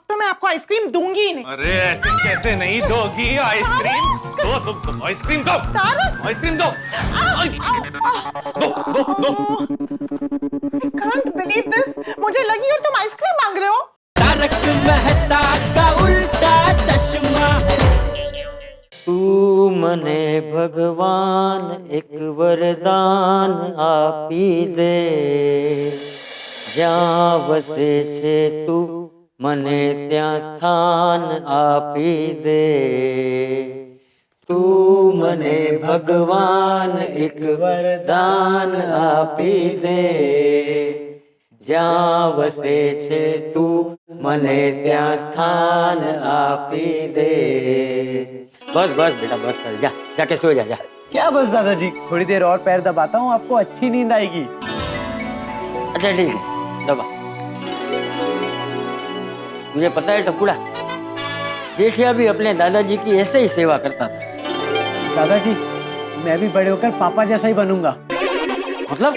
तो मैं आपको आइसक्रीम दूंगी ही नहीं। अरे ऐसे कैसे नहीं दोगी आइसक्रीम? दो आइसक्रीम दो, आइसक्रीम दो, दो। Can't believe this। मुझे लगी और तुम आइसक्रीम मांग रहे हो। तारक मेहता का उल्टा चश्मा। तू मने भगवान एक वरदान आपी दे, જ્યાં વસે છે તું મને ત્યાં સ્થાન આપી દે. તું મને ભગવાન એક વરદાન આપી દે, જ્યાં વસે છે તું મને ત્યાં સ્થાન આપી દે. बस बस बेटा बस कर, जा जाके सो जा. क्या बस दादाजी, थोड़ी देर और पैर दबाता हूँ, आपको अच्छी नींद आएगी। अच्छा ठीक है, दबा. मुझे पता है टपुड़ा, जेठिया भी अपने दादाजी की ऐसे ही सेवा करता था. दादाजी, मैं भी बड़े होकर पापा जैसा ही बनूंगा। मतलब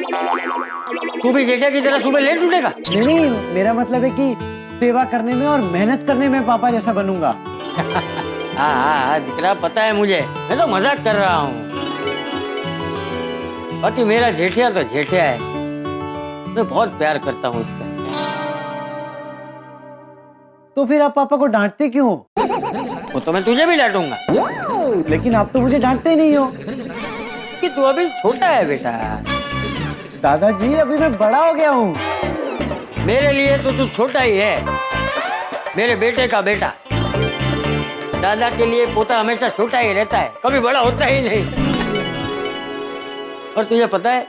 तू भी जेठिया की तरह सुबह लेट उठेगा? नहीं, मेरा मतलब है कि सेवा करने में और मेहनत करने में पापा जैसा बनूंगा। हाँ दिखरा, पता है मुझे, मैं तो मजाक कर रहा हूँ. बाकी मेरा जेठिया तो जेठिया है, मैं बहुत प्यार करता हूँ उससे. तो फिर आप पापा को डांटते क्यों? वो तो मैं तुझे भी डांटूंगा. लेकिन आप तो मुझे डांटते नहीं हो। कि तू अभी छोटा है बेटा. दादाजी, अभी मैं बड़ा हो गया हूँ। मेरे लिए तो तू छोटा ही है, मेरे बेटे का बेटा. दादा के लिए पोता हमेशा छोटा ही रहता है, कभी बड़ा होता ही नहीं. और तुझे पता है,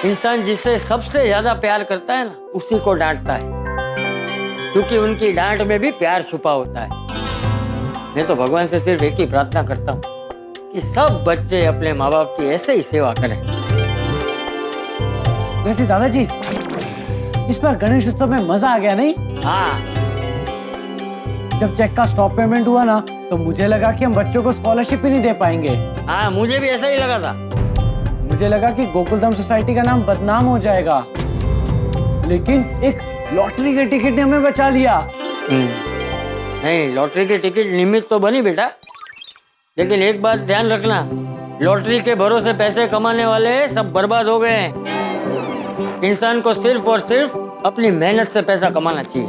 इंसान जिससे सबसे ज्यादा प्यार करता है ना, उसी को डांटता है, क्योंकि उनकी डांट में भी प्यार छुपा होता है. मैं तो भगवान से सिर्फ एक ही प्रार्थना करता हूँ कि सब बच्चे अपने माँ बाप की ऐसे ही सेवा करें. वैसे दादाजी, इस बार गणेश उत्सव में मजा आ गया नहीं? हाँ. जब चेक का स्टॉप पेमेंट हुआ ना, तो मुझे लगा कि हम बच्चों को स्कॉलरशिप ही नहीं दे पाएंगे। हाँ, मुझे भी ऐसा ही लगा था. मुझे लगा कि गोकुलधाम सोसाइटी का नाम बदनाम हो जाएगा, लेकिन एक लॉटरी के टिकट ने हमें बचा लिया। नहीं, लॉटरी की टिकट निमित्त तो बनी बेटा, लेकिन एक बात ध्यान रखना, लॉटरी के भरोसे पैसे कमाने वाले सब बर्बाद हो गए हैं. इंसान को सिर्फ और सिर्फ अपनी मेहनत से पैसा कमाना चाहिए,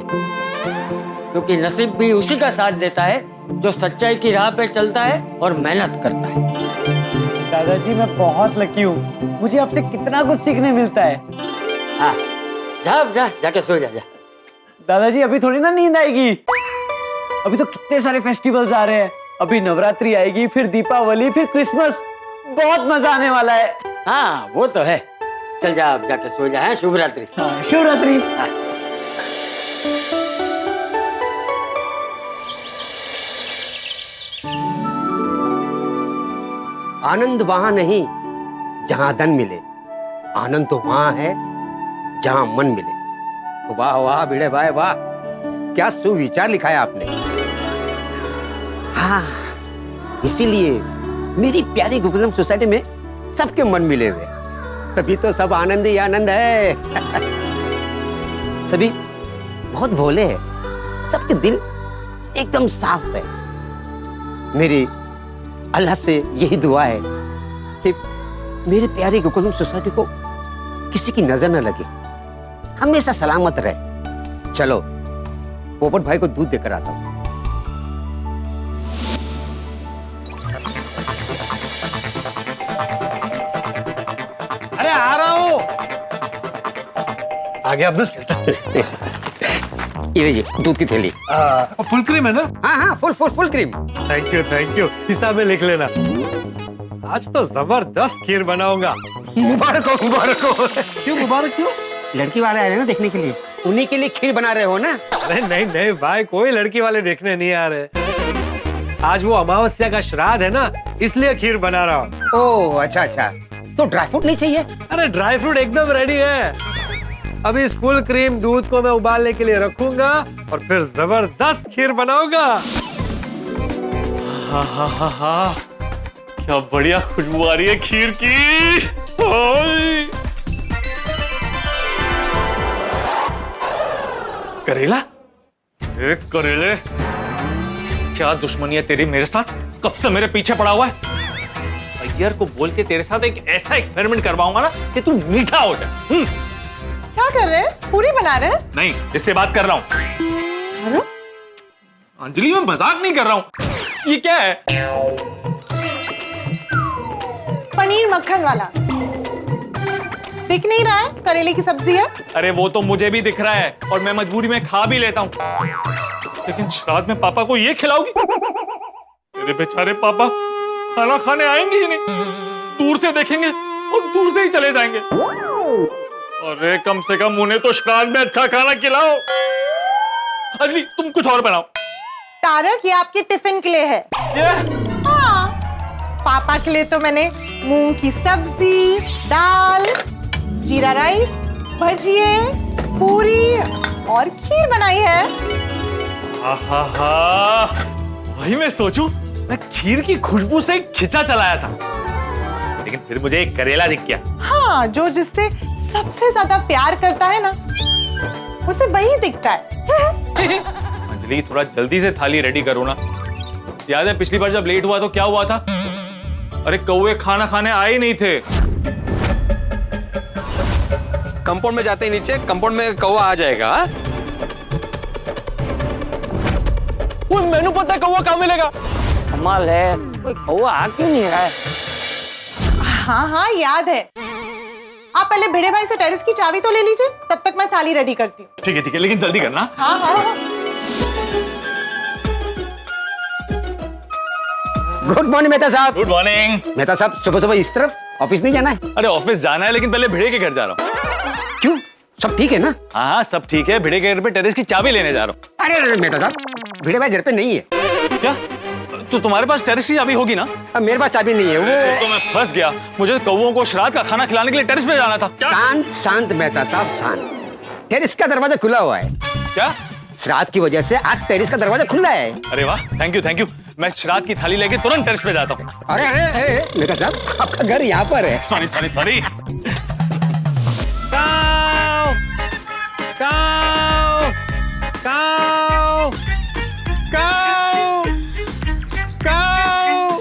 क्योंकि नसीब भी उसी का साथ देता है जो सच्चाई की राह पे चलता है और मेहनत करता है. दादाजी, मैं बहुत लकी हूँ, मुझे आपसे कितना कुछ सीखने मिलता है। हाँ, जाके सो जा. दादाजी, अभी थोड़ी ना नींद आएगी, अभी तो कितने सारे फेस्टिवल्स आ रहे हैं. अभी नवरात्रि आएगी, फिर दीपावली, फिर क्रिसमस, बहुत मजा आने वाला है। हाँ, वो तो है. चल जा, अब जाके सो जा. है, शुभ रात्रि. हाँ, शुभ रात्रि. हाँ. आनंद वहां नहीं जहां धन मिले, आनंद तो वहां है जहां मन मिले. वाह वाह भिड़े भाई वाह, क्या सुविचार लिखा है आपने. हाँ, इसीलिए मेरी प्यारी गोकुलधाम सोसाइटी में सबके मन मिले हुए, तभी तो सब आनंद ही आनंद है. सभी बहुत भोले हैं, सबके दिल एकदम साफ है. मेरी अल्लाह से यही दुआ है कि मेरे प्यारे गोकुलधाम सोसाइटी को किसी की नजर न लगे, हमेशा सलामत रहे. चलो, पोपट भाई को दूध देकर आता हूँ. अरे आ रहा हूँ. आ गया अब्दुल. ये लीजिए दूध की थैली. फुल क्रीम है ना? हाँ हाँ, फुल क्रीम. Thank you. हिसाब में लिख लेना. आज तो जबरदस्त खीर बनाऊंगा. मुबारक हो, मुबारक हो. क्यों मुबारक क्यों? लड़की वाले आए हैं ना देखने के लिए, उन्हीं के लिए खीर बना रहे हो ना? अरे नहीं भाई, कोई लड़की वाले देखने नहीं आ रहे. आज वो अमावस्या का श्राद्ध है ना, इसलिए खीर बना रहा हूँ. ओह अच्छा. तो ड्राई फ्रूट नहीं चाहिए? अरे ड्राई फ्रूट एकदम रेडी है. अभी इस फुल क्रीम दूध को मैं उबालने के लिए रखूंगा और फिर जबरदस्त खीर बनाऊंगा. हाँ, क्या बढ़िया खुशबू आ रही है खीर की. करेला एक करेले, क्या दुश्मनी है तेरी मेरे साथ? कब से मेरे पीछे पड़ा हुआ है? अय्यर को बोल के तेरे साथ एक ऐसा एक्सपेरिमेंट करवाऊंगा ना कि तू मीठा हो जाए। क्या कर रहे हैं? पूरी बना रहे हैं? नहीं, इससे बात कर रहा हूँ। अंजलि, मैं मजाक नहीं कर रहा हूँ। ये क्या है? पनीर मक्खन वाला। दिख नहीं रहा है? करेले की सब्जी है। अरे वो तो मुझे भी दिख रहा है और मैं मजबूरी में खा भी लेता हूँ, लेकिन श्राद्ध में पापा को ये खिलाओगी? मेरे बेचारे पापा खाना खाने आएंगे ही नहीं, दूर से देखेंगे और दूर से ही चले जाएंगे। अरे कम से कम उन्हें तो श्राद्ध में अच्छा खाना खिलाओ। अंजलि, तुम कुछ और बनाओ। तारक, ये आपके टिफिन के लिए है। ये? हाँ, पापा के लिए तो मैंने मूंग की सब्जी, दाल, जीरा राइस, भजिए, पूरी और खीर बनाई है। आहा, वही मैं सोचूं, मैं खीर की खुशबू से खिंचा चलाया था, लेकिन फिर मुझे एक करेला दिख गया। हाँ, जो जिससे सबसे ज्यादा प्यार करता है ना, उसे वही दिखता है। अंजलि, थोड़ा जल्दी से थाली रेडी करो ना। याद है पिछली बार जब लेट हुआ तो क्या हुआ था? अरे कौवे खाना खाने आए ही नहीं थे। कंपाउंड में जाते ही नीचे कंपाउंड में कौवा आ जाएगा। वो मैंने पता है कौवा कहाँ मिलेगा। कमाल है, कोई कौवा आ क्यों नहीं रहा है? हाँ हाँ, याद है। आप पहले भिड़े भाई से टेरेस की चाबी तो ले लीजिए, तब तक मैं थाली रेडी करती हूँ। ठीक है, लेकिन जल्दी करना। हाँ हाँ। गुड मॉर्निंग मेहता साहब। Good morning. मेहता साहब, सुबह सुबह इस तरफ ऑफिस नहीं जाना है? अरे ऑफिस जाना है, लेकिन पहले भिड़े के घर जा रहा हूँ। क्यों, सब ठीक है ना? हाँ, सब ठीक है। भिड़े के घर पे टेरेस की चाबी लेने जा रहा हूँ। अरे मेहता साहब, भिड़े भाई घर पे नहीं है। क्या? तो तुम्हारे पास टेरेस की चाबी होगी ना? अब मेरे पास चाबी नहीं है। वो तो मैं फंस गया। मुझे कौवों को श्राद्ध का खाना खिलाने के लिए टेरेस पे जाना था। शांत शांत मेहता साहब, शांत। टेरेस का दरवाजा खुला हुआ है। क्या? श्राद्ध की वजह से आज टेरेस का दरवाजा खुला है। अरे वाह, थैंक यू। मैं श्राद्ध की थाली लेके तुरंत टेरेस पे जाता हूँ। अरे मेहता साहब, आपका घर यहाँ पर है। Sorry. Cow, cow, cow, cow, cow,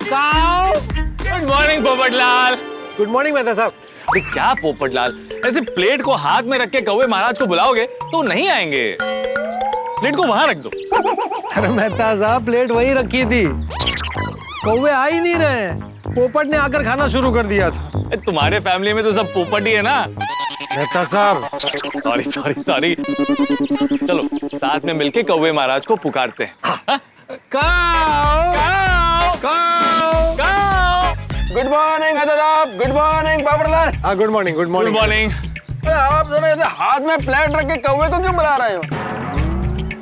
cow. Good morning Popatlal. Good morning Mehta साहब। अरे क्या पोपटलाल, ऐसे प्लेट को हाथ में रख के कौवे महाराज को बुलाओगे तो नहीं आएंगे। प्लेट को वहां रख दो। अरे मेहता साहब, प्लेट वही रखी थी, कौवे आ ही नहीं रहे। पोपट ने आकर खाना शुरू कर दिया था। तुम्हारे फैमिली में तो सब पोपट ही है ना। मेहता साहब, सॉरी। चलो साथ में मिलके कौवे महाराज को पुकारते हैं। हाँ? काऊ, cow, cow. Good morning Mehta साहब। Good morning Popatlal. हाँ, गुड मॉर्निंग। Good morning. अरे आप दोनों ऐसे हाथ में प्लेट रख के कौवे को क्यों बुला रहे हो?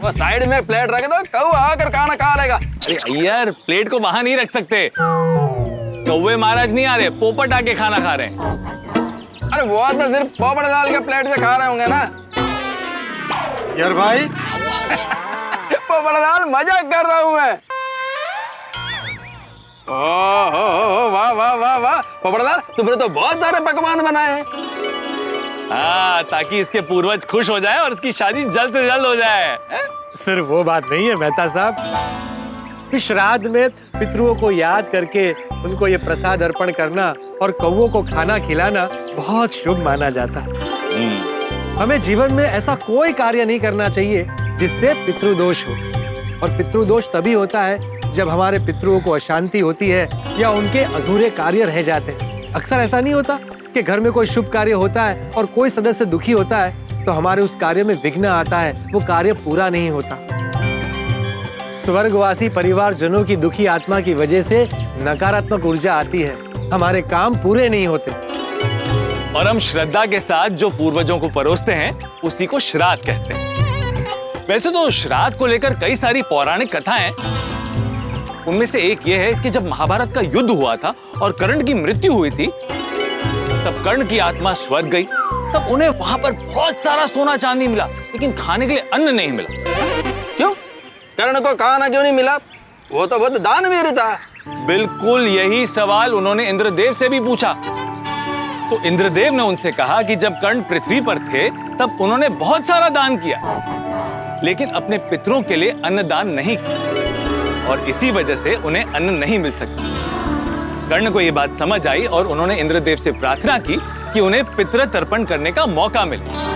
वो साइड में प्लेट रख दो, कौवा आकर खाना खा लेगा। अरे यार, प्लेट को वहां नहीं रख सकते। कौवे महाराज नहीं आ रहे, पोपट आके खाना खा रहे हैं। अरे वो तो सिर्फ पोपटलाल के प्लेट से खा रहे होंगे ना। यार भाई, पोपटलाल, मजाक कर रहा हूँ मैं। ओह वाह वाह वाह वाह पोपटलाल, तुमने तो बहुत सारे पकवान बनाए हैं। हाँ, ताकि इसके पूर्वज खुश हो जाए और इसकी शादी जल्द से जल्द हो जाए। सिर्फ वो बात नहीं है मेहता साहब, इस श्राद्ध में पितरुओं को याद करके उनको ये प्रसाद अर्पण करना और कौवों को खाना खिलाना बहुत शुभ माना जाता है। हमें जीवन में ऐसा कोई कार्य नहीं करना चाहिए जिससे पितृदोष हो, और पितृदोष तभी होता है जब हमारे पितरुओं को अशांति होती है या उनके अधूरे कार्य रह जाते हैं। अक्सर ऐसा नहीं होता कि घर में कोई शुभ कार्य होता है और कोई सदस्य दुखी होता है तो हमारे उस कार्य में विघ्न आता है, वो कार्य पूरा नहीं होता। स्वर्गवासी परिवारजनों की दुखी आत्मा की वजह से नकारात्मक ऊर्जा आती है, हमारे काम पूरे नहीं होते। और हम श्रद्धा के साथ जो पूर्वजों को परोसते हैं उसी को श्राद्ध कहते हैं। वैसे तो श्राद्ध को लेकर कई सारी पौराणिक कथाएं हैं। उनमें से एक ये है कि जब महाभारत का युद्ध हुआ था और कर्ण की मृत्यु हुई थी, तब कर्ण की आत्मा स्वर्ग गई। तब उन्हें वहां पर बहुत सारा सोना चांदी मिला, लेकिन खाने के लिए अन्न नहीं मिला। क्यों? कर्ण को खाना क्यों नहीं मिला? वो तो बहुत दानवीर था। बिल्कुल यही सवाल उन्होंने इंद्रदेव से भी पूछा। तो इंद्रदेव ने उनसे कहा कि जब कर्ण पृथ्वी पर थे तब उन्होंने बहुत सारा दान किया, लेकिन अपने पितरों के लिए अन्न दान नहीं किया और इसी वजह से उन्हें अन्न नहीं मिल सका। कर्ण को यह बात समझ आई और उन्होंने इंद्रदेव से प्रार्थना की कि उन्हें पितृ तर्पण करने का मौका मिले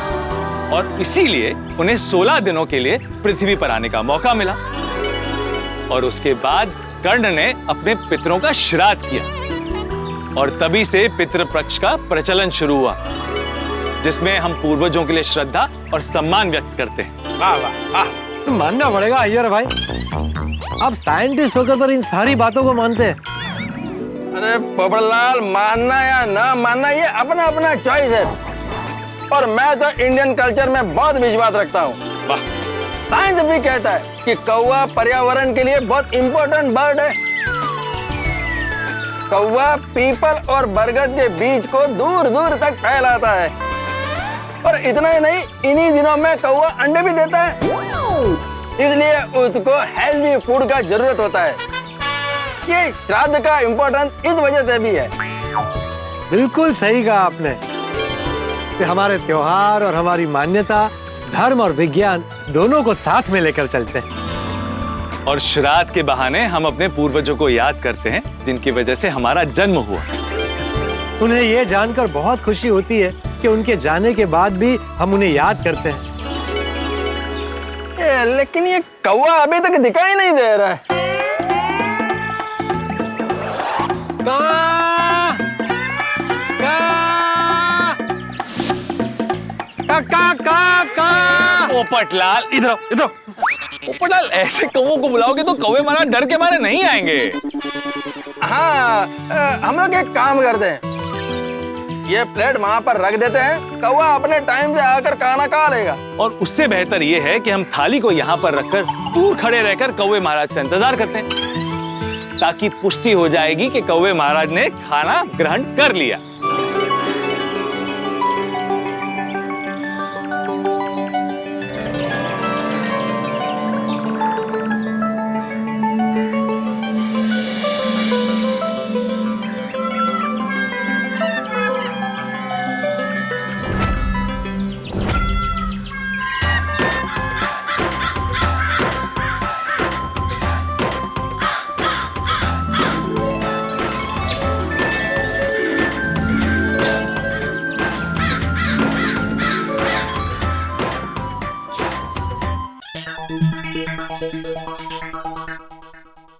और इसीलिए उन्हें 16 दिनों के लिए पृथ्वी पर आने का मौका मिला। और उसके बाद कर्ण ने अपने पितरों का श्राद्ध किया और तभी से पितृपक्ष का प्रचलन शुरू हुआ, जिसमें हम पूर्वजों के लिए श्रद्धा और सम्मान व्यक्त करते हैं। वाह वाह वाह, तो मानना पड़ेगा अय्यर भाई, आप साइंटिस्ट होकर पर इन सारी बातों को मानते हैं। अरे पोपटलाल, मानना या ना मानना ये अपना अपना चॉइस है, और मैं तो इंडियन कल्चर में बहुत विश्वास रखता हूँ। वाह, साइंस भी कहता है कि कौवा पर्यावरण के लिए बहुत इंपॉर्टेंट बर्ड है। कौवा पीपल और बरगद के बीज को दूर दूर तक फैलाता है, और इतना ही नहीं, इन्हीं दिनों में कौवा अंडे भी देता है, इसलिए उसको हेल्दी फूड का जरूरत होता है। ये श्राद्ध का इम्पोर्टेंस इस वजह से भी है। बिल्कुल सही कहा आपने कि हमारे त्योहार और हमारी मान्यता धर्म और विज्ञान दोनों को साथ में लेकर चलते हैं। और श्राद्ध के बहाने हम अपने पूर्वजों को याद करते हैं जिनकी वजह से हमारा जन्म हुआ। उन्हें यह जानकर बहुत खुशी होती है कि उनके जाने के बाद भी हम उन्हें याद करते हैं। लेकिन ये कौवा अभी तक दिखाई नहीं दे रहा है। पोपटलाल, इधर इधर। पोपटलाल, ऐसे कौवों को बुलाओगे तो कौवे मारा डर के मारे नहीं आएंगे। हाँ, हम लोग एक काम करते हैं, ये प्लेट वहां पर रख देते हैं, कौवा अपने टाइम से आकर खाना खा लेगा। और उससे बेहतर ये है कि हम थाली को यहाँ पर रखकर दूर खड़े रहकर कौवे महाराज का इंतजार करते हैं, ताकि पुष्टि हो जाएगी कि कौवे महाराज ने खाना ग्रहण कर लिया।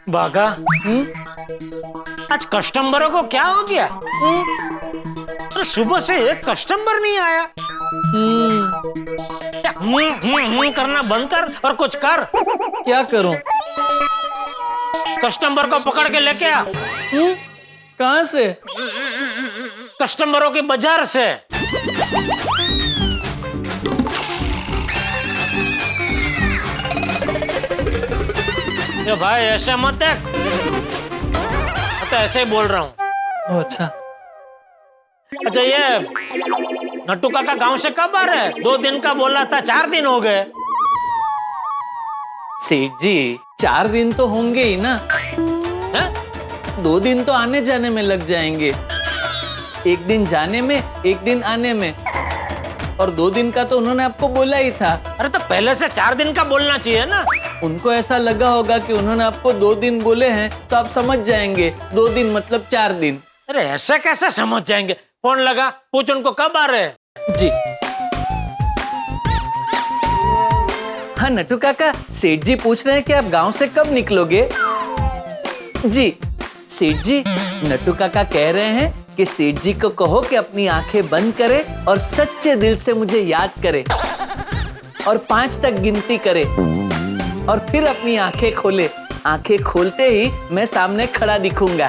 बागा, आज कस्टमरों को क्या हो गया? अरे सुबह से एक कस्टमर नहीं आया। करना बंद कर और कुछ कर। क्या करूं? कस्टमर को पकड़ के लेके आ। कहां से? कस्टमरों के बाजार से। ये भाई ऐसे मत देख, मैं तो ऐसे ही बोल रहा हूँ। अच्छा, अच्छा ये नट्टू काका गांव से कब आ रहे हैं? 2 दिन का बोला था, 4 दिन हो गए। सेठ जी 4 दिन तो होंगे ही ना। हैं? 2 दिन तो आने जाने में लग जाएंगे, 1 दिन जाने में 1 दिन आने में, और 2 दिन का तो उन्होंने आपको बोला ही था। अरे तो पहले से 4 दिन का बोलना चाहिए ना। उनको ऐसा लगा होगा कि उन्होंने आपको 2 दिन बोले हैं, तो आप समझ जाएंगे 2 दिन मतलब 4 दिन। अरे ऐसे कैसे समझ जाएंगे? फोन लगा, पूछ उनको कब आ रहे हैं। जी हाँ नट्टू काका, सेठ जी पूछ रहे हैं कि आप गांव से कब निकलोगे। जी सेठ जी, नट्टू काका कह रहे हैं कि सेठ जी को कहो कि अपनी आंखें बंद करे और सच्चे दिल से मुझे याद करे और 5 तक गिनती करे और फिर अपनी आंखें खोले। आंखें खोलते ही मैं सामने खड़ा दिखूंगा।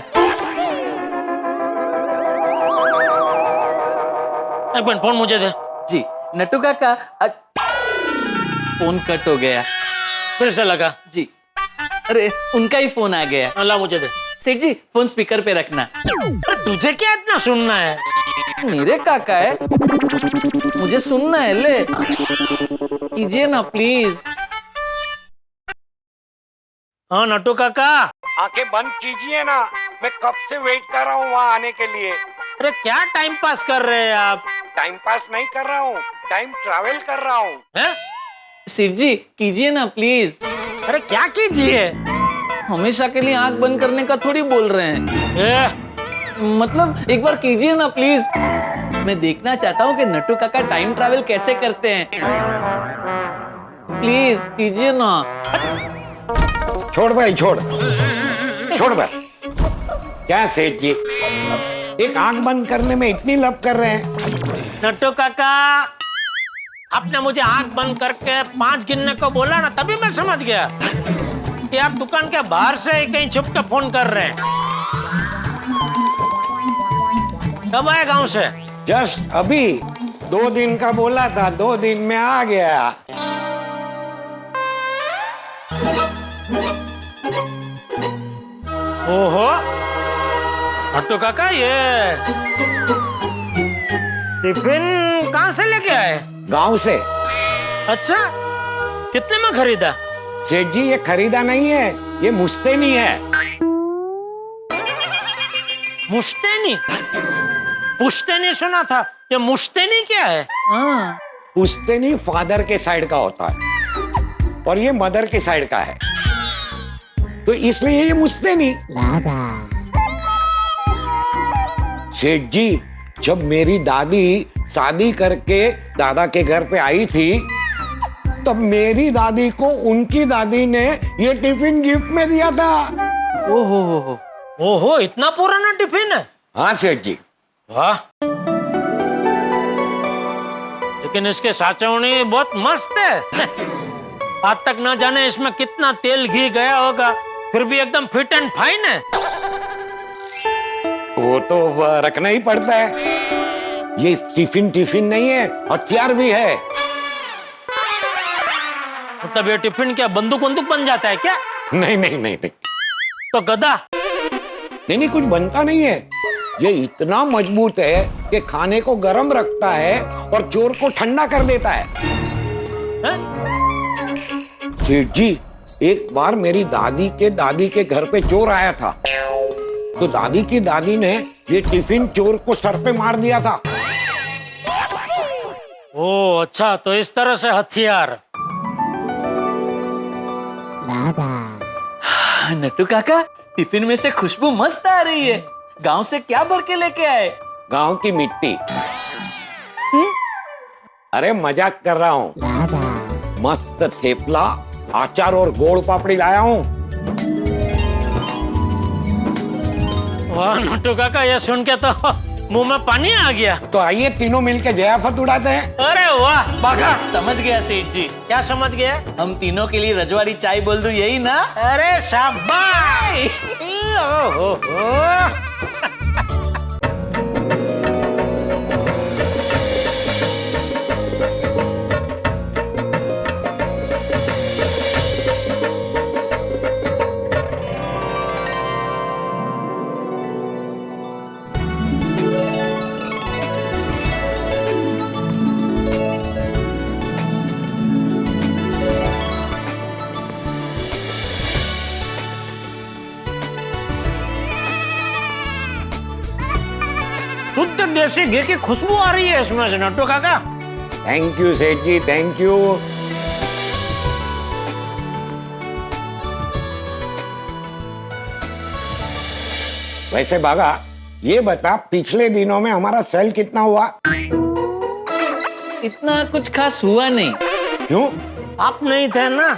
एक मिनट, फोन मुझे दे। जी नट्टू काका, फोन कट हो गया। फिर से लगा। जी अरे उनका ही फोन आ गया। अल्लाह मुझे दे। सेठ जी फोन स्पीकर पे रखना। अरे तुझे क्या इतना सुनना है? मेरे काका है, मुझे सुनना है। ले कीजिए ना प्लीज। हाँ नट्टू काका। आंखें बंद कीजिए ना, मैं कब से वेट कर रहा हूँ वहाँ आने के लिए। अरे क्या टाइम पास कर रहे हैं आप? टाइम पास नहीं कर रहा हूँ, टाइम ट्रैवल कर रहा हूँ। हैं? सेठ जी कीजिए ना प्लीज। अरे क्या कीजिए? हमेशा के लिए आंख बंद करने का थोड़ी बोल रहे हैं। मतलब एक बार कीजिए ना प्लीज। मैं देखना चाहता हूँ कि नट्टू काका टाइम ट्रैवल कैसे करते हैं। प्लीज कीजिए ना। छोड़ भाई छोड़, छोड़ भाई। क्या सेठ जी, एक आंख बंद करने में इतनी लब कर रहे हैं? नट्टू काका, आपने मुझे आंख बंद करके 5 गिनने को बोला ना, तभी मैं समझ गया कि आप दुकान के बाहर से कहीं छुप के फोन कर रहे हैं। कब आए गांव से? जस्ट अभी 2 दिन का बोला था, 2 दिन में आ गया। ओहो नट्टू काका, ये टिफिन कहाँ से लेके आए? गांव से। अच्छा, कितने में खरीदा? सेठ जी ये खरीदा नहीं है, ये मुश्तैनी है। मुश्तैनी? पुश्तैनी सुना था, ये मुश्तैनी क्या है? पुश्तैनी फादर के साइड का होता है और ये मदर के साइड का है, तो इसलिए ये मुश्तैनी। सेठ जी, जब मेरी दादी शादी करके दादा के घर पे आई थी, तब मेरी दादी को उनकी दादी ने ये टिफिन गिफ्ट में दिया था। ओहो, इतना पुराना टिफिन है? हाँ सेठ जी। वाह, लेकिन इसके साचौनी बहुत मस्त है। आज तक ना जाने इसमें कितना तेल घी गया होगा, फिर भी एकदम फिट एंड फाइन है। वो तो रखना ही पड़ता है। ये टिफिन नहीं है, हथियार भी है। मतलब ये टिफिन क्या बंदूक बन जाता है क्या? नहीं। तो गदा? नहीं, कुछ बनता नहीं है। ये इतना मजबूत है कि खाने को गर्म रखता है और चोर को ठंडा कर देता है। सेठ जी, एक बार मेरी दादी के घर पे चोर आया था, तो दादी की दादी ने ये टिफिन चोर को सर पे मार दिया था। ओ अच्छा, तो इस तरह से हथियार। नट्टू काका, टिफिन में से खुशबू मस्त आ रही है। गांव से क्या भर के लेके आए? गांव की मिट्टी। अरे मजाक कर रहा हूँ। मस्त थेपला, अचार और गोड़ पापड़ी लाया हूँ। वाह नट्टू काका, ये सुन के तो मुंह में पानी आ गया। तो आइए तीनों मिलके जयाफत उड़ाते हैं। अरे वाह बाघा। समझ गया सेठ जी। क्या समझ गया? हम तीनों के लिए रजवाड़ी चाय बोल दूं, यही ना? अरे शाबाश। शुद्ध देसी घी की खुशबू आ रही है इसमें से नट्टू काका। थैंक यू सेठ जी, थैंक यू। वैसे बागा, ये बता पिछले दिनों में हमारा सेल कितना हुआ? इतना कुछ खास हुआ नहीं। क्यों? आप नहीं थे ना,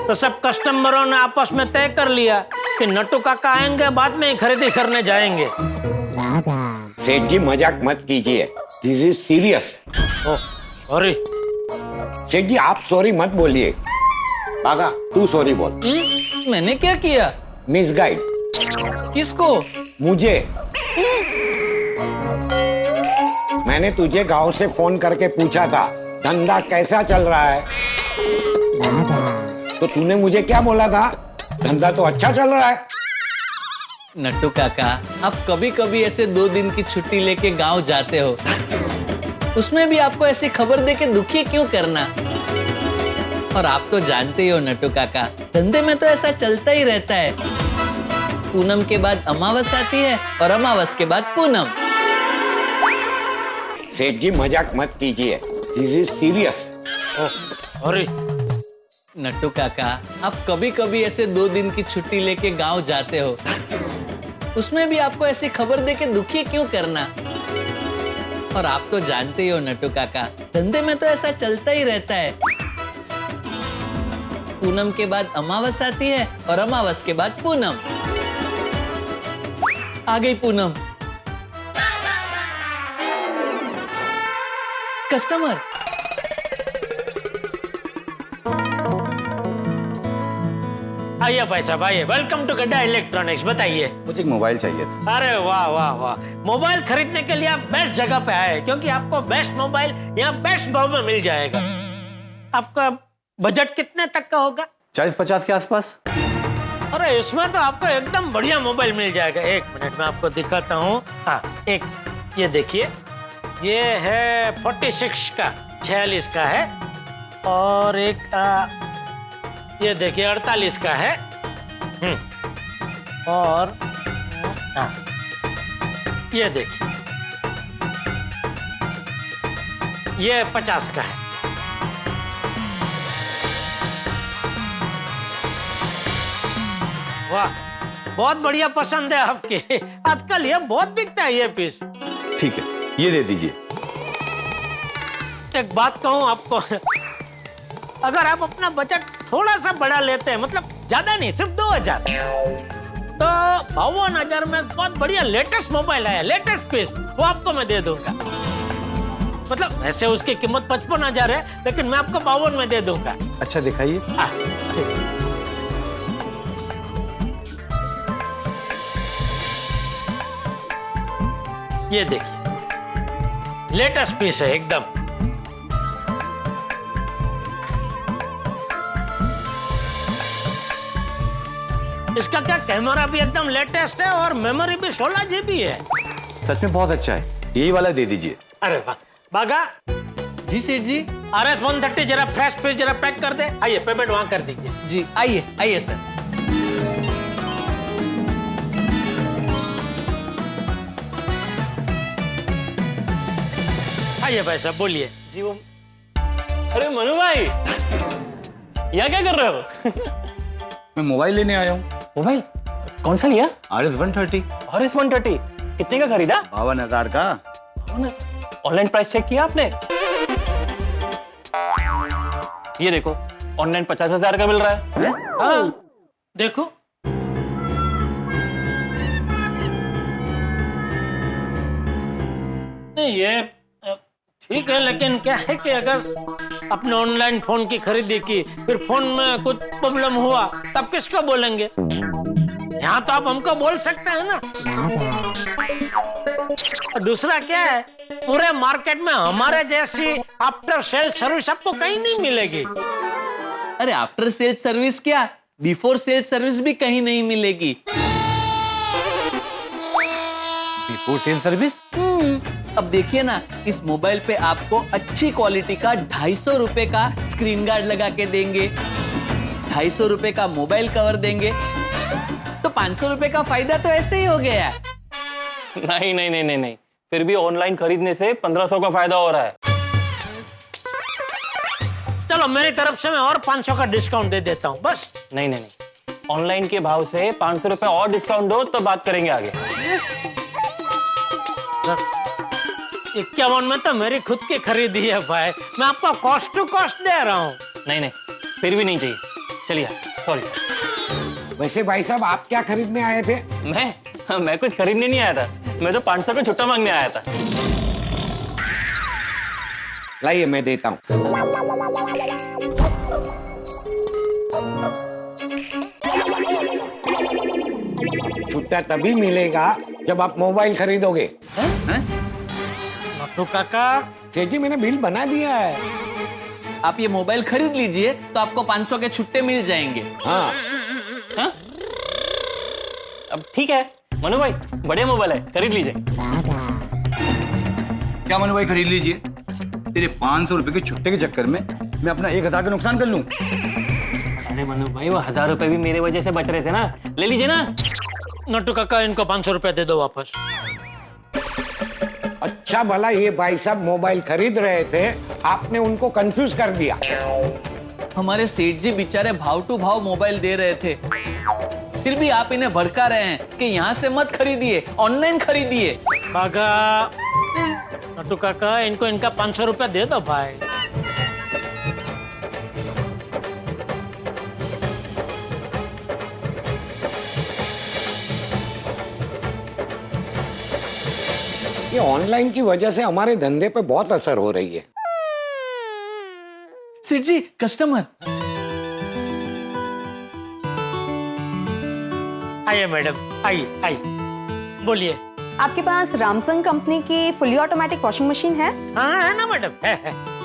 तो सब कस्टमरों ने आपस में तय कर लिया कि नट्टू काका आएंगे, बाद में ही खरीदी करने जाएंगे। सेठ जी मजाक मत कीजिए, दिस इज सीरियस। सॉरी सेठ जी, आप सॉरी मत बोलिए। बागा, तू सॉरी बोल। मैंने क्या किया? मिसगाइड। किसको? मुझे। मैंने तुझे गांव से फोन करके पूछा था धंधा कैसा चल रहा है, तो तूने मुझे क्या बोला था? धंधा तो अच्छा चल रहा है। नट्टू काका, आप कभी कभी ऐसे 2 दिन की छुट्टी लेके गांव जाते हो, उसमें भी आपको ऐसी खबर देके दुखी क्यों करना? और आप तो जानते ही हो नट्टू काका, धंधे में तो ऐसा चलता ही रहता है। पूनम के बाद अमावस आती है और अमावस के बाद पूनम। सेठ जी मजाक मत कीजिए, दिस इज सीरियस। अरे नट्टू काका, आप कभी कभी ऐसे 2 दिन की छुट्टी लेके गांव जाते हो, उसमें भी आपको ऐसी खबर दे के दुखी क्यों करना? और आप तो जानते ही हो नट्टू काका, धंधे में तो ऐसा चलता ही रहता है। पूनम के बाद अमावस आती है और अमावस के बाद पूनम। आ गई पूनम। कस्टमर। आइए भाई साहब, आइए। वेलकम टू गड्ढा इलेक्ट्रॉनिक्स। बताइए। मुझे एक मोबाइल चाहिए था। अरे वाह वाह वाह, मोबाइल खरीदने के लिए आप बेस्ट जगह पे आए, क्योंकि आपको बेस्ट मोबाइल यहाँ बेस्ट भाव में मिल जाएगा। आपका बजट कितने तक का होगा? 40-50 के आसपास। अरे इसमें तो आपको एकदम बढ़िया मोबाइल मिल जाएगा। 1 मिनट में आपको दिखाता हूँ। हाँ, एक ये देखिए, ये है 46 का, 46 का है। और एक ये देखिए 48 का है। और हाँ, ये देखिए, ये 50 का है। वाह, बहुत बढ़िया पसंद है आपकी। आजकल ये बहुत बिकता है ये पीस। ठीक है, ये दे दीजिए। एक बात कहूं आपको, अगर आप अपना बजट थोड़ा सा बढ़ा लेते हैं, मतलब ज्यादा नहीं, सिर्फ 2000, तो 52,000 में बहुत बढ़िया लेटेस्ट मोबाइल आया, लेटेस्ट पीस, वो आपको मैं दे दूंगा। मतलब वैसे उसकी कीमत 55,000 है, लेकिन मैं आपको 52 में दे दूंगा। अच्छा दिखाइए। ये देखिए, लेटेस्ट पीस है एकदम। इसका क्या कैमरा भी एकदम लेटेस्ट है और मेमोरी भी 16 GB है। सच में बहुत अच्छा है, यही वाला दे दीजिए। अरे वाह। बागा जी सेठ जी। RS 130 जरा फ्रेश पीस जरा पैक कर दे। आइए, पेमेंट वहां कर दीजिए। जी आइए आइए सर। आइए भाई साहब, बोलिए। जी वो, अरे मनु भाई, यहाँ क्या कर रहे हो? मैं मोबाइल लेने आया हूँ। मोबाइल कौन सा लिया? RS 130। RS 130 कितने का खरीदा? 52,000 का। ऑनलाइन प्राइस चेक किया आपने? ये देखो, ऑनलाइन 50,000 का मिल रहा है। हाँ देखो, नहीं ये ठीक है, लेकिन क्या है कि अगर अपने ऑनलाइन फोन की खरीदी की, फिर फोन में कुछ प्रॉब्लम हुआ, तब किसको बोलेंगे? यहाँ तो आप हमको बोल सकते हैं ना। दूसरा क्या है, पूरे मार्केट में हमारे जैसी आफ्टर सेल सर्विस आपको कहीं नहीं मिलेगी। अरे आफ्टर सेल सर्विस क्या, बिफोर सेल सर्विस भी कहीं नहीं मिलेगी। Before sale service? अब देखिए ना, इस मोबाइल पे आपको अच्छी क्वालिटी का 250 रुपए का स्क्रीन गार्ड लगा के देंगे, 250 रुपए का मोबाइल कवर देंगे, तो 500 रुपए का फायदा तो ऐसे ही हो गया। नहीं नहीं नहीं नहीं नहीं, फिर भी ऑनलाइन खरीदने से 1500 का फायदा हो रहा है। चलो मेरी तरफ से मैं और 500 का डिस्काउंट दे देता हूँ बस। नहीं नहीं नहीं, ऑनलाइन के भाव से 500 रुपए और डिस्काउंट दो तो बात करेंगे आगे। 51 में तो मेरी खुद की खरीदी है भाई, मैं आपको कॉस्ट टू कॉस्ट दे रहा हूँ। नहीं नहीं, फिर भी नहीं चाहिए। चलिए, सॉरी। वैसे भाई साहब आप क्या खरीदने आए थे? मैं कुछ खरीदने नहीं आया था, मैं तो 500 का छुट्टा मांगने आया था। लाइए मैं देता हूँ। छुट्टा तभी मिलेगा जब आप मोबाइल खरीदोगे। तो काका, सेठ जी मैंने बिल बना दिया है। आप ये मोबाइल खरीद लीजिए तो आपको 500 के छुट्टे मिल जाएंगे। हाँ, हाँ? अब ठीक है मनु भाई, बढ़िया मोबाइल है, खरीद लीजिए। क्या मनु भाई खरीद लीजिए? तेरे 500 रुपए के छुट्टे के चक्कर में मैं अपना 1000 का नुकसान कर लूं? अरे मनु भाई, वो 1000 रुपए भी मेरे वजह से बच रहे थे ना, ले लीजिए ना। नट्टू काका, इनको 500 रुपए दे दो वापस। अच्छा भला ये भाई साहब मोबाइल खरीद रहे थे, आपने उनको कंफ्यूज कर दिया। हमारे सेठ जी बेचारे भाव टू भाव मोबाइल दे रहे थे, फिर भी आप इन्हें भड़का रहे हैं कि यहाँ से मत खरीदिए, ऑनलाइन खरीदिए। काका, नटू काका, इनको इनका 500 रुपया दे दो भाई। ये ऑनलाइन की वजह से हमारे धंधे पे बहुत असर हो रही है। सेठ जी, कस्टमर। आइए मैडम, आइए आइए, बोलिए। आपके पास रामसंग कंपनी की फुली ऑटोमेटिक वॉशिंग मशीन है? हाँ है ना मैडम, है।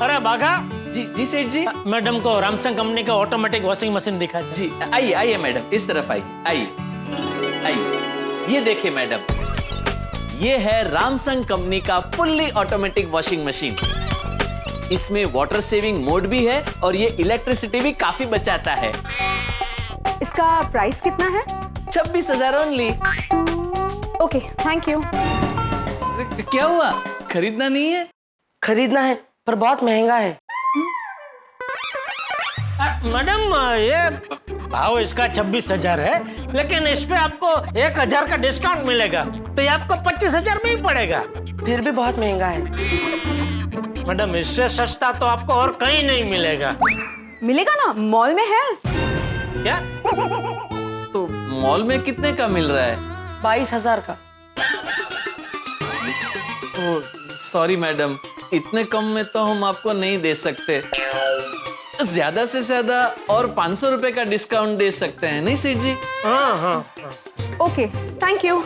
अरे बाघा, जी जी सेठ जी। मैडम को रामसंग कंपनी का ऑटोमेटिक वॉशिंग मशीन दिखा जी आइए आइए मैडम, इस तरफ आइए आइए आइए। ये देखिए मैडम, ये है रामसंग कंपनी का फुल्ली ऑटोमेटिक वॉशिंग मशीन। इसमें वाटर सेविंग मोड भी है और ये इलेक्ट्रिसिटी भी काफी बचाता है। इसका प्राइस कितना है? 26,000 ओनली। Okay, thank you. क्या हुआ, खरीदना नहीं है? खरीदना है पर बहुत महंगा है। मैडम, ये भाव इसका 26,000 है, लेकिन इस पे आपको 1,000 का डिस्काउंट मिलेगा, तो ये आपको 25,000 में ही पड़ेगा। फिर भी बहुत महंगा है। मैडम, इससे सस्ता तो आपको और कहीं नहीं मिलेगा। मिलेगा ना, मॉल में है। क्या? तो मॉल में कितने का मिल रहा है? 22,000 का। सॉरी मैडम, इतने कम में तो हम आपको नहीं दे सकते। ज्यादा से ज्यादा और 500 रुपए का डिस्काउंट दे सकते हैं, नहीं सेठ जी? हाँ हाँ। Okay, thank you.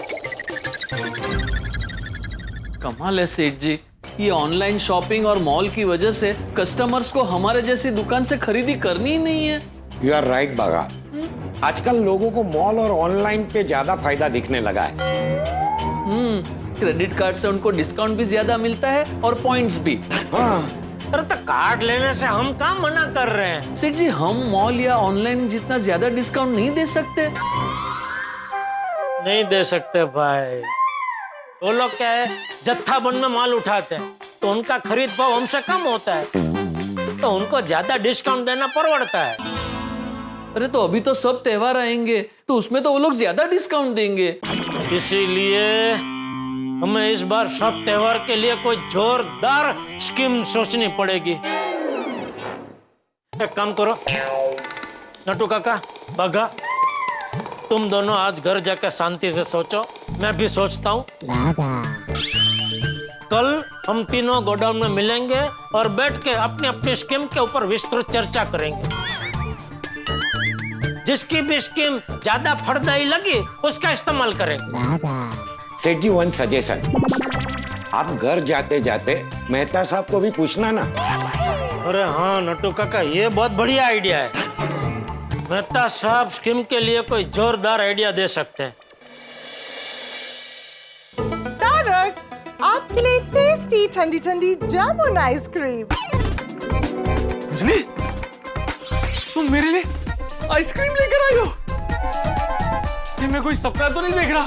कमाल है सेठ जी, ये ऑनलाइन शॉपिंग और मॉल की वजह से कस्टमर्स को हमारे जैसी दुकान से खरीदी करनी ही नहीं है। यू आर राइट बागा, आजकल लोगों को मॉल और ऑनलाइन पे ज्यादा फायदा दिखने लगा है। क्रेडिट कार्ड से उनको डिस्काउंट भी ज्यादा मिलता है और पॉइंट्स भी। हाँ। अरे तो कार्ड लेने से हम क्या मना कर रहे हैं? सेठ जी, हम मॉल या ऑनलाइन जितना ज्यादा डिस्काउंट नहीं दे सकते। नहीं दे सकते भाई। वो लोग क्या है, जत्था बन में माल उठाते हैं, तो उनका खरीद भाव हमसे कम होता है, तो उनको ज्यादा डिस्काउंट देना पड़ता है। अरे तो अभी तो सब त्योहार आएंगे, तो उसमें तो वो लोग ज्यादा डिस्काउंट देंगे। इसीलिए हमें इस बार सब त्योहार के लिए कोई जोरदार स्कीम सोचनी पड़ेगी। एक काम करो नटू काका, बाघा, तुम दोनों आज घर जाकर शांति से सोचो, मैं भी सोचता हूँ। कल हम तीनों गोडाउन में मिलेंगे और बैठ के अपनी अपनी स्कीम के ऊपर विस्तृत चर्चा करेंगे। जिसकी भी स्कीम ज्यादा फलदायी लगी उसका इस्तेमाल करेंगे। सेठ जी, वन सजेशन, आप घर जाते जाते मेहता साहब को भी पूछना ना। अरे हाँ नटू काका, ये बहुत बढ़िया आइडिया है। मेहता साहब स्कीम के लिए कोई जोरदार आइडिया दे सकते हैं। तारक, आपके लिए टेस्टी ठंडी ठंडी जामुन आइसक्रीम। अंजलि, तुम मेरे लिए आइसक्रीम लेकर आई हो? ये मैं कोई सपना तो नहीं देख रहा?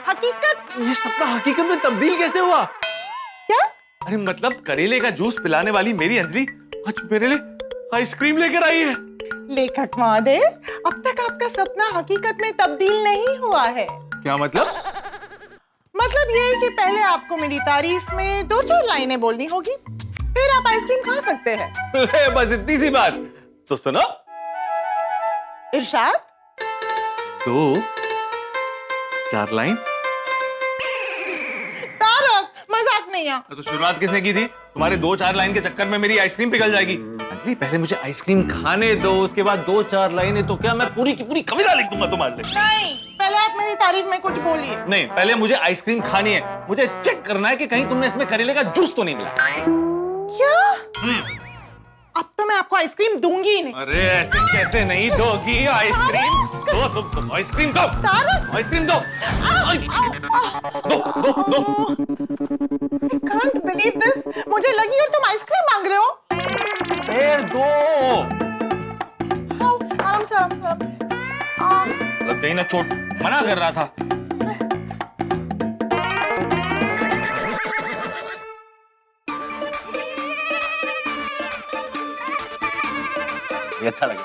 हकीकत। ये सपना हकीकत में तब्दील कैसे हुआ? क्या? अरे मतलब करेले का जूस पिलाने वाली मेरी अंजलि आज मेरे लिए आइसक्रीम लेकर आई है। लेखक महोदय, अब तक आपका सपना हकीकत में तब्दील नहीं हुआ है। क्या मतलब? मतलब ये है कि पहले आपको मेरी तारीफ में 2-4 लाइनें बोलनी होगी, फिर आप आइसक्रीम खा सकते हैं। बस इतनी सी बात। तो सुनो। इरशाद। 2-4 लाइन। तारक, मजाक नहीं आ। तो शुरुआत किसने की थी? तुम्हारे 2-4 लाइन के चक्कर में मेरी आइसक्रीम पिघल जाएगी। अंजलि, पहले मुझे आइसक्रीम खाने दो, उसके बाद 2-4 लाइनें तो क्या मैं पूरी की पूरी कविता लिख दूंगा तुम्हारे लिए। नहीं, पहले आप मेरी तारीफ में कुछ बोलिए। नहीं, पहले मुझे आइसक्रीम खानी है। मुझे चेक करना है कि कहीं तुमने इसमें करेले का जूस तो नहीं मिला। क्या? अब तो मैं आपको आइसक्रीम दूंगी ही नहीं। अरे ऐसे कैसे नहीं दोगी आइसक्रीम? दो तुम आइसक्रीम दो। आइसक्रीम दो। दो। Can't believe this. मुझे लगी और तुम आइसक्रीम मांग रहे हो। दो। आराम से। लग गई ना चोट, मना कर रहा था। काफी अच्छा लगा।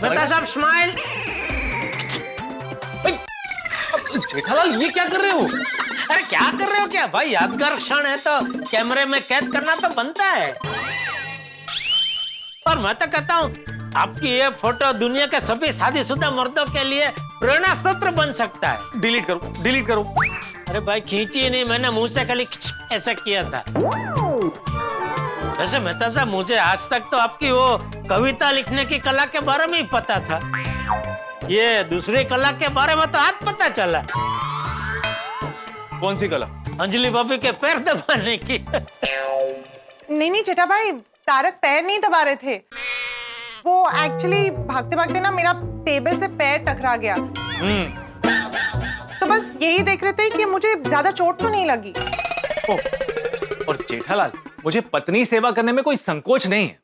मेहता साहब स्माइल। जेठालाल ये क्या कर रहे हो? अरे क्या कर रहे हो क्या भाई, यादगार क्षण है तो कैमरे में कैद करना तो बनता है। और मैं तो कहता हूँ आपकी ये फोटो दुनिया के सभी शादीशुदा मर्दों के लिए प्रेरणा स्रोत बन सकता है। डिलीट करो, डिलीट करो। अरे भाई खींची नहीं, मैंने मुंह से खाली ऐसा किया था। वैसे मेहता साहब मुझे आज तक तो आपकी वो कविता लिखने की कला के बारे में ही पता था, ये दूसरी कला के बारे में तो आज पता चला। कौन सी कला? अंजलि भाभी के पैर दबाने की। नहीं जेठा भाई, तारक पैर नहीं दबा रहे थे, वो एक्चुअली भागते भागते ना मेरा टेबल से पैर टकरा गया। तो बस यही देख रहे थे कि मुझे ज्यादा चोट तो नहीं लगी। और जेठालाल, मुझे पत्नी सेवा करने में कोई संकोच नहीं है।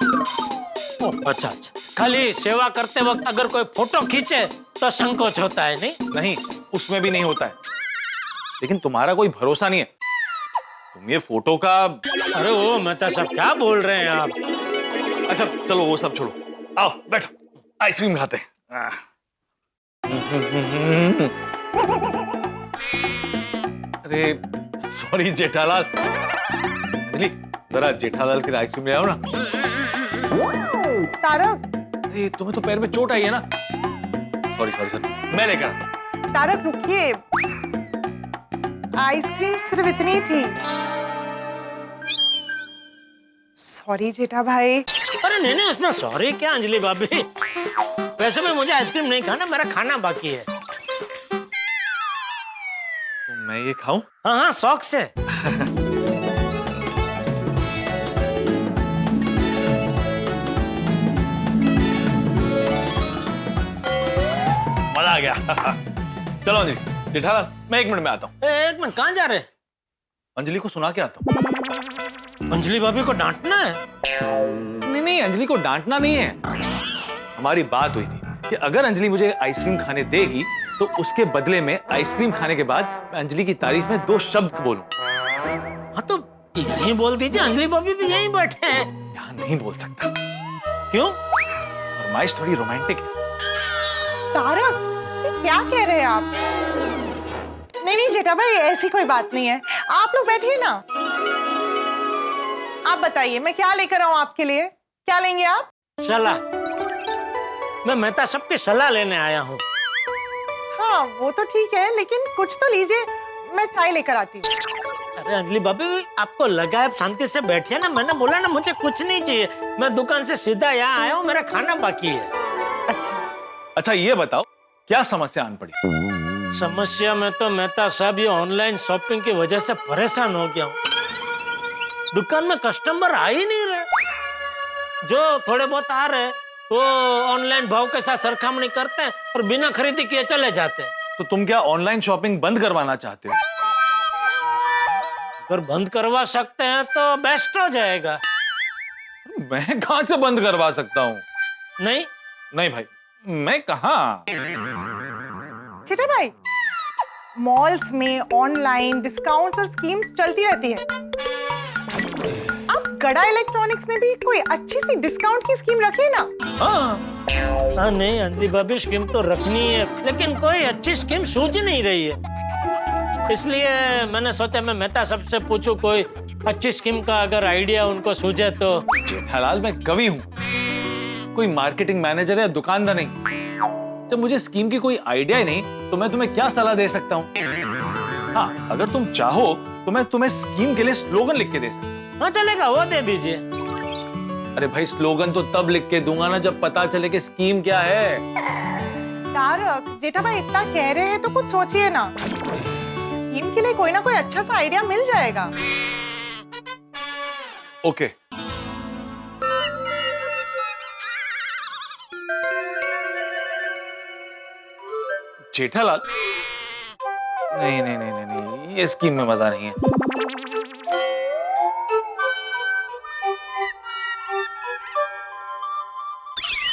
अच्छा, खाली सेवा करते वक्त अगर कोई फोटो खींचे तो संकोच होता है। नहीं, उसमें भी नहीं होता है। लेकिन तुम्हारा कोई भरोसा नहीं है, तुम ये फोटो का। अरे वो मेहता साहब क्या बोल रहे हैं आप? अच्छा चलो वो सब छोड़ो, आओ बैठो, आइसक्रीम खाते हैं। अरे सॉरी जेठालाल, अंजलि जरा जेठालाल के लिए आइसक्रीम ले आओ ना। तारक, अरे तुम्हें तो पैर में चोट आई है ना। सॉरी सॉरी सॉरी, मैं लेकर आता हूं। तारक रुकिए, आइसक्रीम सिर्फ इतनी थी। सॉरी जेठा भाई। अरे नहीं, उसमें सॉरी क्या अंजलि भाभी, वैसे भी मुझे आइसक्रीम नहीं खाना, मेरा खाना बाकी है। तो मैं ये खाऊं? हाँ शौक से। मजा आ गया। चलो अंजलि, जेठालाल मैं 1 मिनट में आता हूँ। 1 मिनट, कहाँ जा रहे? अंजलि को सुना के आता हूँ। अंजलि भाभी को डांटना है? नहीं, अंजलि को डांटना नहीं है। हमारी बात हुई थी कि अगर अंजलि मुझे आइसक्रीम खाने देगी तो उसके बदले में आइसक्रीम खाने के बाद मैं अंजलि की तारीफ में 2 शब्द बोलूं। हाँ तो यहीं बोल दीजिए, अंजलि भाभी भी यहीं बैठे हैं। यहाँ नहीं बोल सकता। क्यों? फरमाइश थोड़ी रोमांटिक है। तारक, ये क्या कह रहे हैं आप? नहीं जेठा भाई, ऐसी कोई बात नहीं है, आप लोग बैठिए ना। आप बताइए मैं क्या लेकर आऊं आपके लिए, क्या लेंगे आप? सलाह। मैं मेहता साहब की सलाह लेने आया हूँ। हाँ वो तो ठीक है, लेकिन कुछ तो लीजिए, मैं चाय लेकर आती हूँ। अरे अंजलि भाभी, आपको लगा है शांति से बैठिए ना, मैंने बोला ना मुझे कुछ नहीं चाहिए, मैं दुकान से सीधा यहाँ आया हूँ, मेरा खाना बाकी है। अच्छा ये बताओ क्या समस्या आन पड़ी? समस्या में तो मेहता साहब ये ऑनलाइन शॉपिंग की वजह से परेशान हो गया हूँ। दुकान में कस्टमर आ ही नहीं रहे, जो थोड़े बहुत आ रहे वो ऑनलाइन भाव के साथ सरखामणी करते हैं और बिना खरीदी किए चले जाते हैं। तो तुम क्या ऑनलाइन शॉपिंग बंद करवाना चाहते हो? अगर बंद करवा सकते हैं तो बेस्ट हो जाएगा। मैं कहां से बंद करवा सकता हूँ? नहीं भाई, मैं कहाँ। जेठा भाई, मॉल्स में ऑनलाइन डिस्काउंट्स और स्कीम्स चलती रहती है। आप गड़ा इलेक्ट्रॉनिक्स में भी कोई अच्छी सी डिस्काउंट की स्कीम रखिए ना। हाँ नहीं अंजलि भाभी, स्कीम तो रखनी है, लेकिन कोई अच्छी स्कीम सूझ नहीं रही है, इसलिए मैंने सोचा मैं मेहता साहब से पूछूं कोई अच्छी स्कीम का अगर आइडिया उनको सूझे तो। जेठालाल मैं कवि हूँ, कोई मार्केटिंग मैनेजर या दुकानदार नहीं। जब मुझे स्कीम की कोई आइडिया ही नहीं तो मैं तुम्हें क्या सलाह दे सकता हूँ? हाँ अगर तुम चाहो तो मैं तुम्हें स्कीम के लिए स्लोगन लिख के दे सकता हूँ। हाँ चलेगा, वो दे दीजिए। अरे भाई स्लोगन तो तब लिख के दूंगा ना जब पता चले कि स्कीम क्या है। तारक, जेठा भाई इतना कह रहे हैं तो कुछ सोचिए ना, स्कीम के लिए कोई ना कोई अच्छा सा आइडिया मिल जाएगा। ओके। जेठालाल, नहीं नहीं नहीं नहीं, ये स्कीम में मजा नहीं है।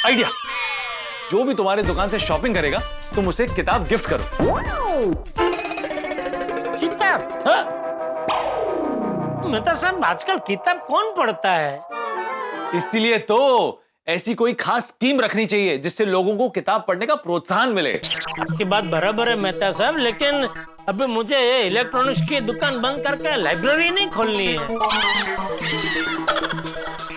आइडिया, जो भी तुम्हारे दुकान से शॉपिंग करेगा तुम उसे किताब गिफ्ट करो। किताब? हाँ? मेहता साहब आजकल किताब कौन पढ़ता है? इसलिए तो ऐसी कोई खास स्कीम रखनी चाहिए जिससे लोगों को किताब पढ़ने का प्रोत्साहन मिले। आपकी बात बराबर है मेहता साहब, लेकिन अभी मुझे ये इलेक्ट्रॉनिक्स की दुकान बंद करके लाइब्रेरी नहीं खोलनी है।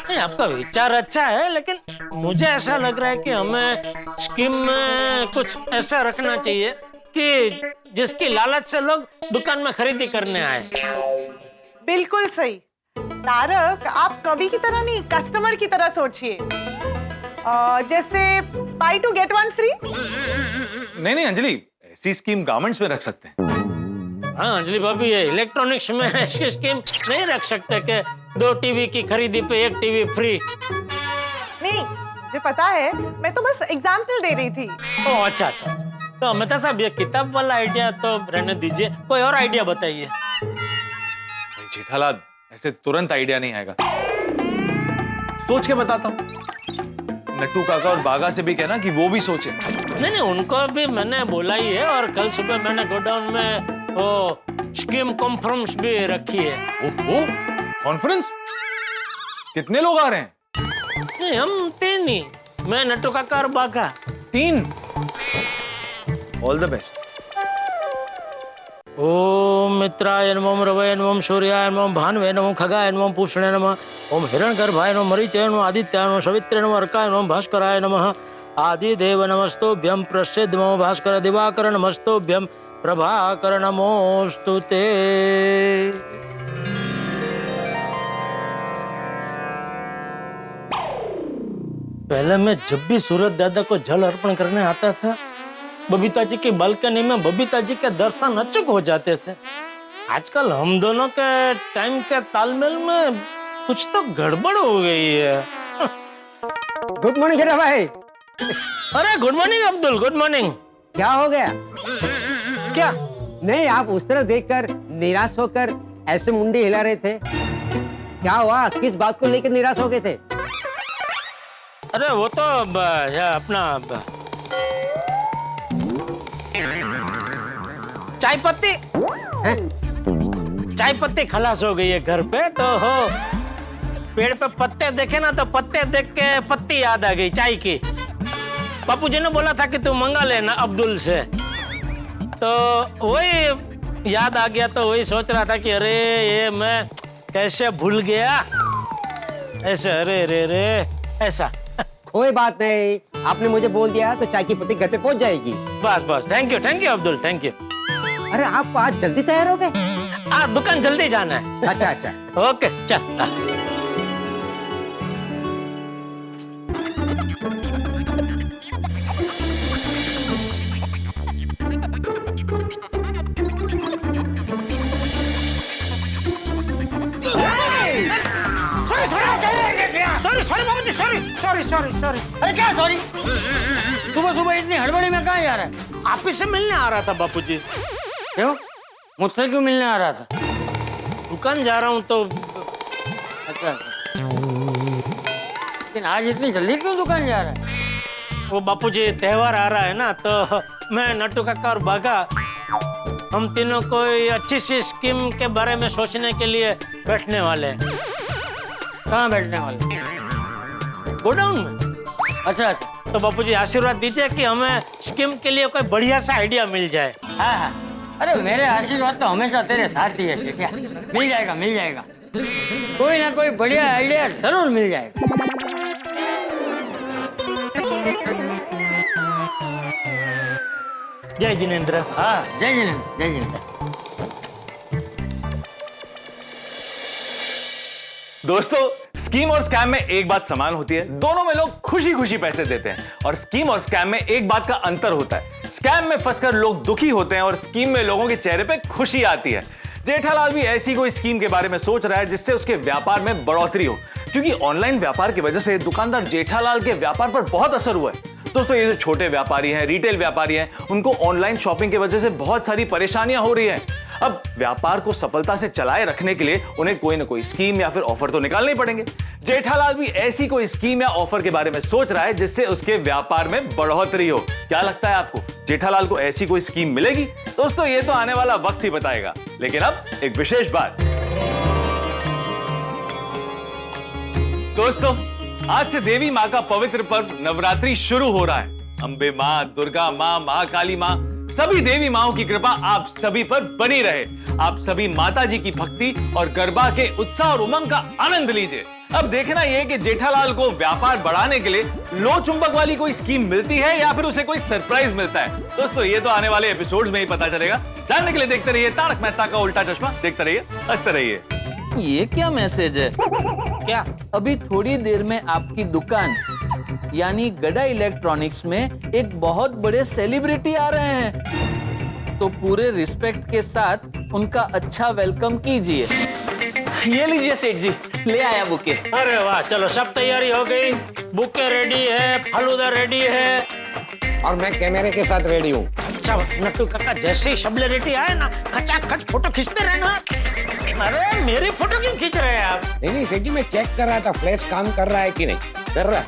नहीं, आपका विचार अच्छा है, लेकिन मुझे ऐसा लग रहा है कि हमें स्कीम में कुछ ऐसा रखना चाहिए कि जिसकी लालच से लोग दुकान में खरीदी करने आए। बिल्कुल सही तारक, आप कवि की तरह नहीं कस्टमर की तरह सोचिए। जैसे buy two get one free. नहीं अंजलि, ऐसी स्कीम गारमेंट्स में रख सकते हैं। हाँ अंजलि भाभी, ये इलेक्ट्रॉनिक्स में ऐसी स्कीम नहीं रख सकते कि 2 टीवी की खरीदी पे 1 टीवी फ्री। नहीं, मुझे पता है, मैं तो बस एग्जाम्पल दे रही थी। ओह अच्छा। तो मेहता साहब, ये किताब वाला आइडिया तो रहने दीजिए, कोई और आइडिया बताइए। जेठालाल, ऐसे तुरंत आइडिया नहीं आएगा, सोच के बताता हूँ। नट्टू काका और बागा से भी कहना कि वो भी सोचे। नहीं, उनको भी मैंने बोला ही है, और कल सुबह मैंने गोडाउन में वो स्कीम कॉन्फ्रेंस भी रखी है। ओहो, कॉन्फ्रेंस? कितने लोग आ रहे हैं? नहीं, हम 3 ही, मैं नट्टू काका और बागा। 3? All the best. ओम मित्राय नमः, रवये नमः, सूर्याय नमः, भानुवे नमः, खगाय नमः, पूषणे नमः, ओम हिरण्यगर्भाय नमः, मरीचाय नमः, आदित्याय नमः, सवित्रे नमः, अर्काय नमः, भास्कराय नमः, आदिदेव नमस्तुभ्यं, प्रसिद्ध नमो भास्कर, दिवाकर नमस्तुभ्यं, प्रभाकर नमोस्तुते। पहले मैं जब भी सूरज दादा को जल अर्पण करने आता था, बबीता जी की बालकनी में बबीता जी के दर्शन अचूक हो जाते थे। आजकल हम दोनों के टाइम के तालमेल में कुछ तो गड़बड़ हो गई है। गुड मॉर्निंग जेठा भाई। अरे good morning Abdul, good morning. क्या हो गया? क्या? नहीं, आप उस तरफ देखकर निराश होकर ऐसे मुंडी हिला रहे थे। क्या हुआ? किस बात को लेकर निराश हो गए थे? अरे वो तो अपना चाय पत्ती खलास हो गई है घर पे, तो हो पेड़ पे पत्ते देखे ना, तो पत्ते देख के पत्ती याद आ गई चाय की। बापू जी ने बोला था कि तू मंगा लेना अब्दुल से, तो वही याद आ गया। तो वही सोच रहा था कि अरे ये मैं कैसे भूल गया ऐसे। अरे रे रे ऐसा। कोई बात नहीं, आपने मुझे बोल दिया तो चाय की पत्ती घर पे पहुंच जाएगी। बस thank you Abdul, thank you. अरे आप आज जल्दी तैयार हो गए? दुकान जल्दी जाना है। अच्छा। ओके चल। सॉरी। अरे क्या सॉरी? सुबह इतनी हड़बड़ी में कहाँ जा रहा है? आप ही से मिलने आ रहा था बापूजी। क्यों? मुझसे क्यों मिलने आ रहा था? दुकान जा रहा हूँ तो। अच्छा। लेकिन आज इतनी जल्दी क्यों दुकान जा रहा है? वो बापूजी त्योहार आ रहा है ना, तो मैं नट्टू काका और बागा हम तीनों कोई अच्छी सी स्कीम के बारे में सोचने के लिए बैठने वाले हैं। कहाँ बैठने वाले? गोडाउन में। अच्छा। तो बापूजी आशीर्वाद दीजिए कि हमें स्कीम के लिए कोई बढ़िया सा आइडिया मिल जाए। हाँ। अरे मेरे आशीर्वाद तो हमेशा तेरे साथ ही है। क्या मिल जाएगा। कोई ना कोई बढ़िया आइडिया जरूर मिल जाएगा। जय जिनेंद्र। हाँ, जय जिनेंद्र। दोस्तों, स्कीम और स्कैम में एक बात समान होती है, दोनों में लोग खुशी खुशी पैसे देते हैं। और स्कीम और स्कैम में एक बात का अंतर होता है, स्कैम में फंसकर लोग दुखी होते हैं और स्कीम में लोगों के चेहरे पे खुशी आती है। जेठालाल भी ऐसी कोई स्कीम के बारे में सोच रहा है जिससे उसके व्यापार में बढ़ोतरी हो, क्योंकि ऑनलाइन व्यापार की वजह से दुकानदार जेठालाल के व्यापार पर बहुत असर हुआ है। दोस्तों, ये जो छोटे व्यापारी हैं, रिटेल व्यापारी हैं, उनको ऑनलाइन शॉपिंग की वजह से बहुत सारी परेशानियां हो रही हैं। अब व्यापार को सफलता से चलाए रखने के लिए उन्हें कोई ना कोई स्कीम या फिर ऑफर तो निकालने ही पड़ेंगे। जेठालाल भी ऐसी कोई स्कीम या ऑफर के बारे में सोच रहा है जिससे उसके व्यापार में बढ़ोतरी हो। क्या लगता है आपको, जेठालाल को ऐसी कोई स्कीम मिलेगी? दोस्तों, ये तो आने वाला वक्त ही बताएगा। लेकिन अब एक विशेष बात, दोस्तों, आज से देवी माँ का पवित्र पर्व नवरात्रि शुरू हो रहा है। अंबे माँ, दुर्गा माँ, महाकाली माँ, सभी देवी माँओं की कृपा आप सभी पर बनी रहे। आप सभी माता जी की भक्ति और गरबा के उत्साह और उमंग का आनंद लीजिए। अब देखना यह कि जेठालाल को व्यापार बढ़ाने के लिए लो चुंबक वाली कोई स्कीम मिलती है या फिर उसे कोई सरप्राइज मिलता है। दोस्तों, ये तो आने वाले एपिसोड्स में ही पता चलेगा। जानने के लिए देखते रहिए तारक मेहता का उल्टा चश्मा। देखते रहिए, हंसते रहिए। ये क्या मैसेज है? क्या? अभी थोड़ी देर में आपकी दुकान यानी गड़ा इलेक्ट्रॉनिक्स में एक बहुत बड़े सेलिब्रिटी आ रहे हैं, तो पूरे रिस्पेक्ट के साथ उनका अच्छा वेलकम कीजिए। ये लीजिए सेठ जी, ले आया बुके। अरे वाह, चलो सब तैयारी हो गई, बुके रेडी है, फालूदा रेडी है, और मैं कैमरे के साथ रेडी हूँ। अच्छा नट्टू काका, जैसे ही शबले रेडी आए ना, खचाखच फोटो खींचते रहना। अरे मेरी फोटो क्यों खींच रहे हैं आप? नहीं सेठ जी, मैं चेक कर रहा था फ्लैश काम कर रहा है कि नहीं। कर रहा है।